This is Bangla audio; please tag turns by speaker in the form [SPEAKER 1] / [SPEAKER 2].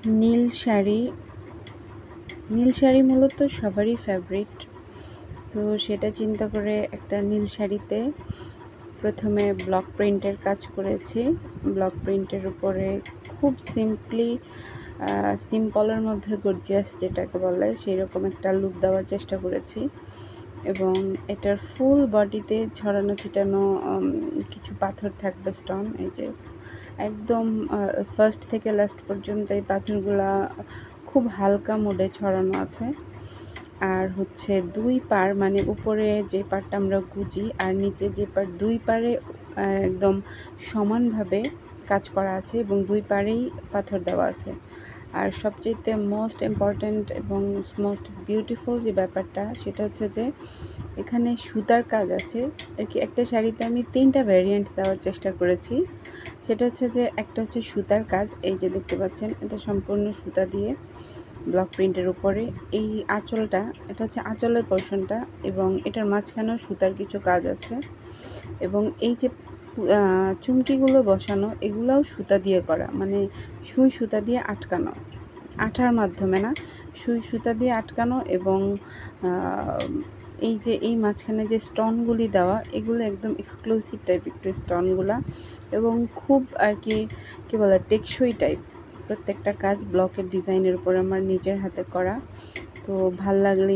[SPEAKER 1] নীল শাড়ি মূলত সবারই ফেভারিট। তো সেটা চিন্তা করে একটা নীল শাড়িতে প্রথমে ব্লক প্রিন্টের কাজ করেছি। ব্লক প্রিন্টের উপরে খুব সিম্পলের মধ্যে গর্জিয়াস যেটাকে বলে সেই রকম একটা লুক দেওয়ার চেষ্টা করেছি। এবং এটার ফুল বডিতে ছড়ানো ছিটানো কিছু পাথর থাকবে, স্টোন। এই যে একদম ফার্স্ট থেকে লাস্ট পর্যন্ত এই পাথরগুলা খুব হালকা মোডে ছড়ানো আছে। আর হচ্ছে দুই পার, মানে উপরে যে পারটা আমরা গুজি আর নিচে যে পার, দুই পারে একদম সমানভাবে কাজ করা আছে এবং দুই পারেই পাথর দেওয়া আছে। আর সবচেয়ে মোস্ট ইম্পর্ট্যান্ট এবং মোস্ট বিউটিফুল যে ব্যাপারটা সেটা হচ্ছে যে এখানে সুতার কাজ আছে। আর কি একটা শাড়িতে আমি 3টা ভ্যারিয়েন্ট দেওয়ার চেষ্টা করেছি। সেটা হচ্ছে যে একটা হচ্ছে সুতার কাজ, এই যে দেখতে পাচ্ছেন এটা সম্পূর্ণ সুতা দিয়ে ব্লক প্রিন্টের উপরে। এই আঁচলটা, এটা হচ্ছে আঁচলের পোর্শনটা এবং এটার মাঝখানেও সুতার কিছু কাজ আছে। এবং এই যে চুমকিগুলো বসানো এগুলাও সুতা দিয়ে করা, মানে সুই সুতা দিয়ে আটকানো, আঠার মাধ্যমে না, সুই সুতা দিয়ে আটকানো। এবং এই যে এই মাঝখানে যে স্টোনগুলি দেওয়া এগুলো একদম এক্সক্লুসিভ টাইপ একটু স্টোনগুলা, এবং খুব আর কি বলে টেকসই টাইপ। প্রত্যেকটা কাজ ব্লকের ডিজাইনের উপর আমার নিজের হাতে করা। তো ভাল লাগলে